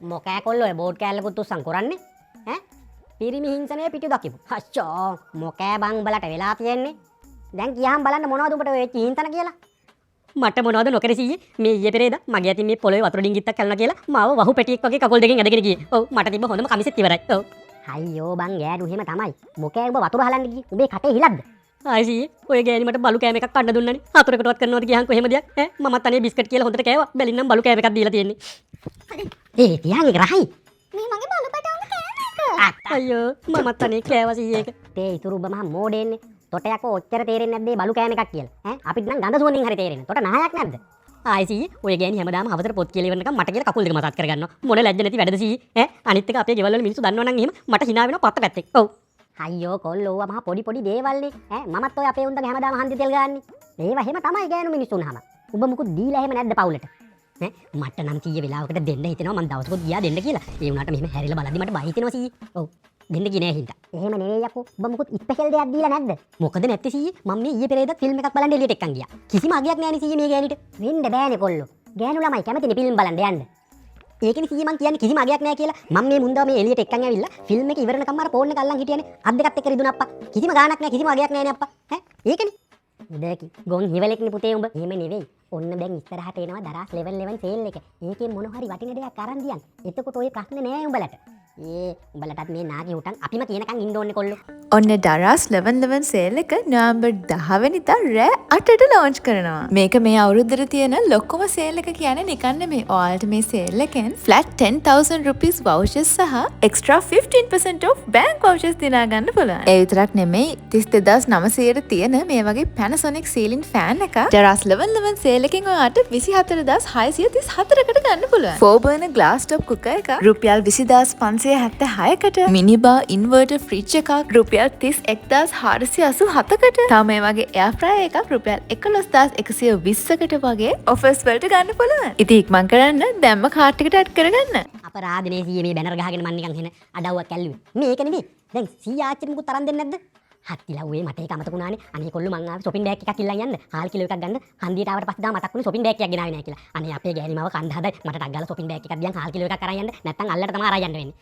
මොකෑ කොල්ලෝ ඔය බෝඩ් කෑල්ලකුත් උස්සන් කරන්නේ ඈ පිරිමි හිංසනය පිටු දකිමු අච්චෝ මොකෑ බං උඹලට වෙලා තියෙන්නේ දැන් කියහම් බලන්න මොනවද උඹට ඔය හිංසන කියලා මට මොනවද නොකර සීයේ මේ ඊයේ පෙරේද මගේ අතින් මේ පොළොවේ වතුර ඩිංගිත්තක් කළා කියලා මාව වහු පැටියෙක් වගේ කකුල් දෙකෙන් ඇදගෙන ගියේ ඔව් මට තිබ්බ හොඳම කමිසෙත් ඉවරයි ඔව් අයියෝ බං ගෑනු එහෙම තමයි මොකෑ උඹ වතුර හලන්න ගියේ උඹේ කටේ හිලක්ද ආයිසී ඔය ගෑණි මට බලු කෑම එකක් කන්න දුන්නනේ හතරකටවත් කරනවද කියහන් කොහෙම දෙයක් ඈ මමත් අනේ බිස්කට් කියලා හොඳට කෑවා බැලින්නම් බලු කෑම එකක් දීලා තියෙන්නේ තියන් එක රහයි මේ මගේ බලු පැටවුන කෑම එක. අයියෝ මමත් අනේ කෑවා සීයේක තේ ඉතුරු ඔබ මහා මෝඩෙන්නේ තොටයක් ඔච්චර තේරෙන්නේ නැද්ද බලු කෑම එකක් කියලා ඈ අපිට නම් ගඳ සුවඳින් හරි තේරෙන්නේ තොට නහයක් නැද්ද ආයිසී ඔය ගෑණි හැමදාම හවතර පොත් කියලා ඉවරනකම් මට කියලා කකුල් දෙක මසාජ් කරගන්නවා මොන ලැජ්ජ නැති වැඩද සී ඈ අනිත් එක අපේ ගෙවල් වල මිනිස්සු දන්නවනම් එහෙම මට hina වෙනවා පත්ත පැත්තේ ඔව් අයියෝ කොල්ලෝ ඔවා මහා පොඩි පොඩි දේවල්නේ ඈ මමත් ඔය අපේ උන්දගේ හැමදාම හන්දි තෙල් ගාන්නේ ඒවා එහෙම තමයි ගෑනු මිනිස්සුන් හැම උඹ මුකුත් දීලා එහෙම නැද්ද පවුලට ඈ මට නම් කීය වෙලාවකට දෙන්න හිතෙනවා මං දවසකුත් ගියා දෙන්න කියලා ඒ වුණාට මෙහෙම හැරිලා බලද්දි මට බය හිතෙනවා සී ඔව් දෙන්න ගියේ නෑ හින්දා එහෙම නෙවෙයි යකෝ උඹ මුකුත් ස්පෙෂල් දෙයක් දීලා නැද්ද මොකද නැත්තේ සී මම මේ ඊයේ පෙරේද ෆිල්ම් එකක් බලන්න එළියට එක්කන් ගියා කිසිම අගයක් නෑනේ සී මේ ගෑනිට වෙන්න බෑනේ කොල්ලෝ ගෑනු ළමයි කැමතිනේ ෆිල්ම් බලන්න යන්න ඒකනේ සී මං කියන්නේ කිසිම අගයක් නෑ කියලා මම මේ මුන්දා මේ එළියට එක්කන් ඇවිල්ලා ෆිල්ම් එක ඉවරනකම් අර ෆෝන් එක අල්ලන් හිටියනේ අත් දෙකත් එක්ක රිදුනා අප්පා කිසිම ගාණක් නෑ කිසිම අගයක් නෑනේ අප්පා ඈ ඒකනේ දෙකි ගොන් හිවලෙක්නේ පුතේ උඹ එහෙම නෙවෙයි ඔන්න දැන් ඉස්සරහට එනවා දරස් ලෙවල් 11 සේල් එක ඒකෙන් මොන හරි වටින දෙයක් අරන් දියන් එතකොට ඔය ප්‍රශ්නේ නෑ උඹලට උඹලටත් මේ නාගේ උටන් අපිම කියනකන් ඉන්න ඕනේ කොල්ලෝ ඔන්න ඩරස් 11 සේල් එක නොවැම්බර් 10 වෙනිදා රෑ 8ට ලොන්ච් කරනවා. මේක මේ අවුරුද්දට තියෙන ලොකුම සේල් එක කියන්නේ නිකන් නෙමෙයි. ඔයාලට මේ සේල් එකෙන් flat 10,000 rupees vouchers සහ extra 15% off bank vouchers දිනා ගන්න පුළුවන්. ඒ විතරක් නෙමෙයි 32900ට තියෙන මේ වගේ Panasonic ceiling fan එක ඩරස් 11 සේල් එකෙන් ඔයාලට 24634කට ගන්න පුළුවන්. 4 burner glass top cooker එක රුපියල් 20576කට මිනිබා ඉන්වර්ටර් ෆ්‍රිජ් එකක් රුපියල් 31487කට තව මේ වගේ එයා ෆ්‍රයර් එකක් රුපියල් 11120කට වගේ ඔෆර්ස් වලට ගන්න පුළුවන්. ඉතින් ඉක්මන් කරන්න දැම්ම කාට් එකට ඇඩ් කරගන්න. අපරාධනේ සීයේ මේ බැනර් ගහගෙන මන් නිකන් හෙන අඩව්වක් ඇල්ලුවේ මේක නෙමෙයි දැන් සීයා ආච්චිට මුකුත් තරම් දෙන්නේ නැද්ද හත්තිලව්වේ මට ඒක අමතක වුණානේ අනේ කොල්ලෝ මං ආවේ shopping bag එකක් ඉල්ලන් යන්න හාල් කිලෝ එකක් ගන්න හන්දියට ආවට පස්සේ දා මතක් වුණේ shopping bag එකක් ගෙනාවේ නැහැ කියලා අනේ අපේ ගෑණි මාව කණ්ඩ හදයි මට ටක් ගාලා shopping bag එකක් දියන් හාල් කිලෝ එකක් අරන් යන්න නැත්නම් අල්ලට තමයි අරන් යන්න වෙන්නේ